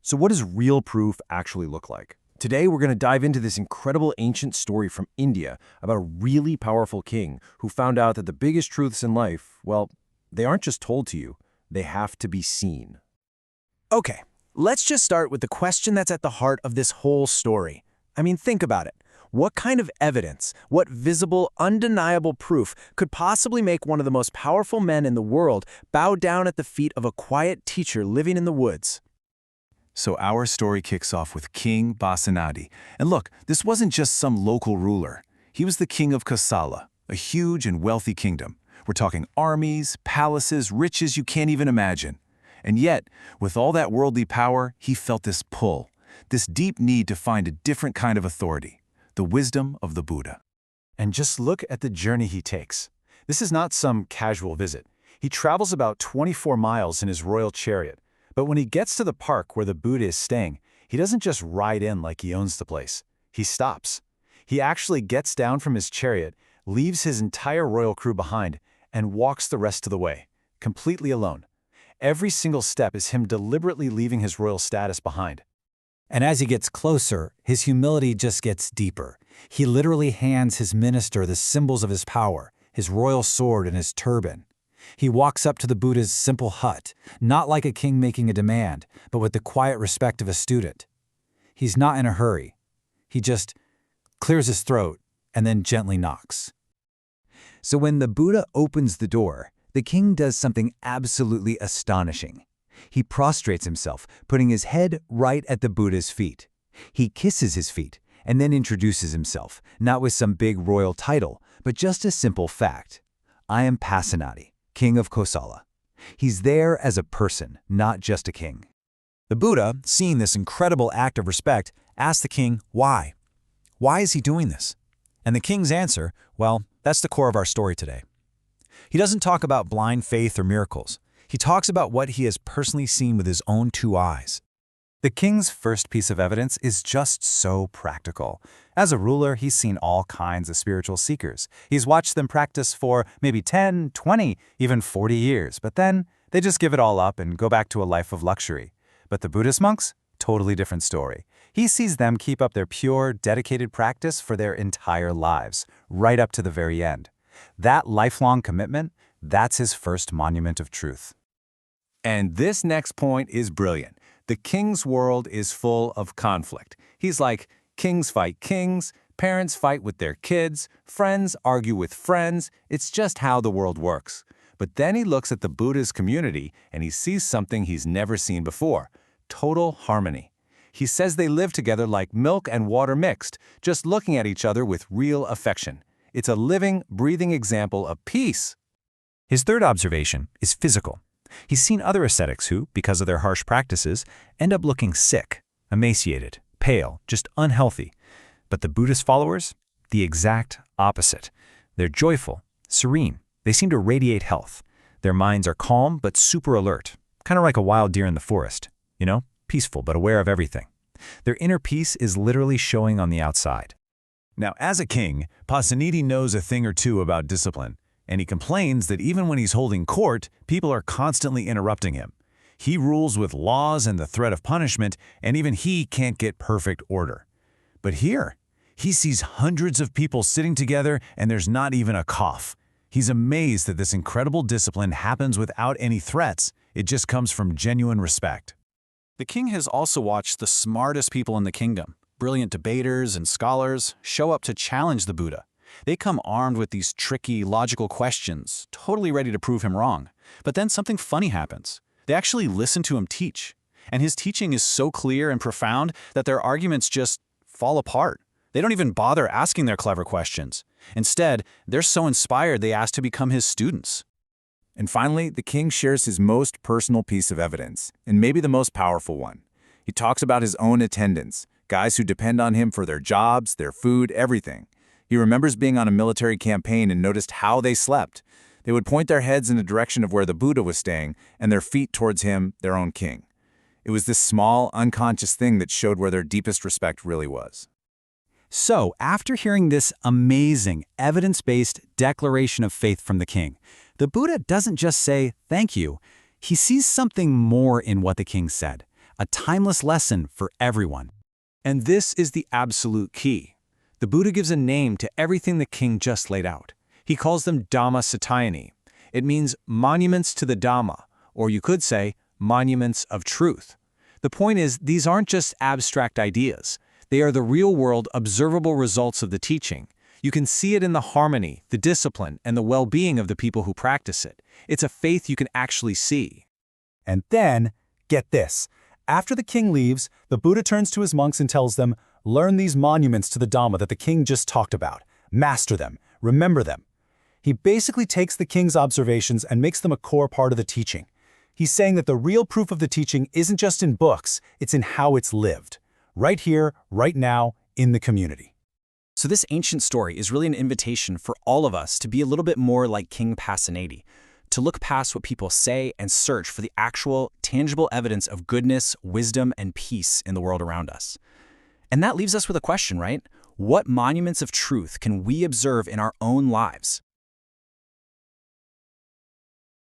So what does real proof actually look like? Today, we're going to dive into this incredible ancient story from India about a really powerful king who found out that the biggest truths in life, well, they aren't just told to you, they have to be seen. Okay, let's just start with the question that's at the heart of this whole story. I mean, think about it. What kind of evidence, what visible, undeniable proof could possibly make one of the most powerful men in the world bow down at the feet of a quiet teacher living in the woods? So our story kicks off with King Ajātasattu. And look, this wasn't just some local ruler. He was the king of Kosala, a huge and wealthy kingdom. We're talking armies, palaces, riches you can't even imagine. And yet, with all that worldly power, he felt this pull, this deep need to find a different kind of authority, the wisdom of the Buddha. And just look at the journey he takes. This is not some casual visit. He travels about 24 miles in his royal chariot. But when he gets to the park where the Buddha is staying, he doesn't just ride in like he owns the place. He stops. He actually gets down from his chariot, leaves his entire royal crew behind, and walks the rest of the way, completely alone. Every single step is him deliberately leaving his royal status behind. And as he gets closer, his humility just gets deeper. He literally hands his minister the symbols of his power, his royal sword and his turban. He walks up to the Buddha's simple hut, not like a king making a demand, but with the quiet respect of a student. He's not in a hurry. He just clears his throat and then gently knocks. So when the Buddha opens the door, the king does something absolutely astonishing. He prostrates himself, putting his head right at the Buddha's feet. He kisses his feet and then introduces himself, not with some big royal title, but just a simple fact. I am Ajātasattu, king of Kosala. He's there as a person, not just a king. The Buddha, seeing this incredible act of respect, asks the king why. Why is he doing this? And the king's answer, well, that's the core of our story today. He doesn't talk about blind faith or miracles. He talks about what he has personally seen with his own two eyes. The king's first piece of evidence is just so practical. As a ruler, he's seen all kinds of spiritual seekers. He's watched them practice for maybe 10, 20, even 40 years, but then they just give it all up and go back to a life of luxury. But the Buddhist monks? Totally different story. He sees them keep up their pure, dedicated practice for their entire lives, right up to the very end. That lifelong commitment, that's his first monument of truth. And this next point is brilliant. The king's world is full of conflict. He's like, kings fight kings, parents fight with their kids, friends argue with friends. It's just how the world works. But then he looks at the Buddha's community and he sees something he's never seen before: total harmony. He says they live together like milk and water mixed, just looking at each other with real affection. It's a living, breathing example of peace. His third observation is physical. He's seen other ascetics who, because of their harsh practices, end up looking sick, emaciated, pale, just unhealthy. But the Buddhist followers? The exact opposite. They're joyful, serene. They seem to radiate health. Their minds are calm but super alert, kind of like a wild deer in the forest. You know, peaceful but aware of everything. Their inner peace is literally showing on the outside. Now, as a king, Ajātasattu knows a thing or two about discipline. And he complains that even when he's holding court, people are constantly interrupting him. He rules with laws and the threat of punishment, and even he can't get perfect order. But here, he sees hundreds of people sitting together and there's not even a cough. He's amazed that this incredible discipline happens without any threats. It just comes from genuine respect. The king has also watched the smartest people in the kingdom, brilliant debaters and scholars, show up to challenge the Buddha. They come armed with these tricky, logical questions, totally ready to prove him wrong. But then something funny happens. They actually listen to him teach. And his teaching is so clear and profound that their arguments just fall apart. They don't even bother asking their clever questions. Instead, they're so inspired they ask to become his students. And finally, the king shares his most personal piece of evidence, and maybe the most powerful one. He talks about his own attendants, guys who depend on him for their jobs, their food, everything. He remembers being on a military campaign and noticed how they slept. They would point their heads in the direction of where the Buddha was staying and their feet towards him, their own king. It was this small, unconscious thing that showed where their deepest respect really was. So, after hearing this amazing, evidence-based declaration of faith from the king, the Buddha doesn't just say, "Thank you." He sees something more in what the king said, a timeless lesson for everyone. And this is the absolute key. The Buddha gives a name to everything the king just laid out. He calls them Dhammacetiyasutta. It means monuments to the Dhamma, or you could say monuments of truth. The point is, these aren't just abstract ideas. They are the real-world, observable results of the teaching. You can see it in the harmony, the discipline, and the well-being of the people who practice it. It's a faith you can actually see. And then, get this. After the king leaves, the Buddha turns to his monks and tells them, learn these monuments to the Dhamma that the king just talked about. Master them. Remember them. He basically takes the king's observations and makes them a core part of the teaching. He's saying that the real proof of the teaching isn't just in books, it's in how it's lived. Right here, right now, in the community. So this ancient story is really an invitation for all of us to be a little bit more like King Pasenadi, to look past what people say and search for the actual, tangible evidence of goodness, wisdom, and peace in the world around us. And that leaves us with a question, right? What monuments of truth can we observe in our own lives?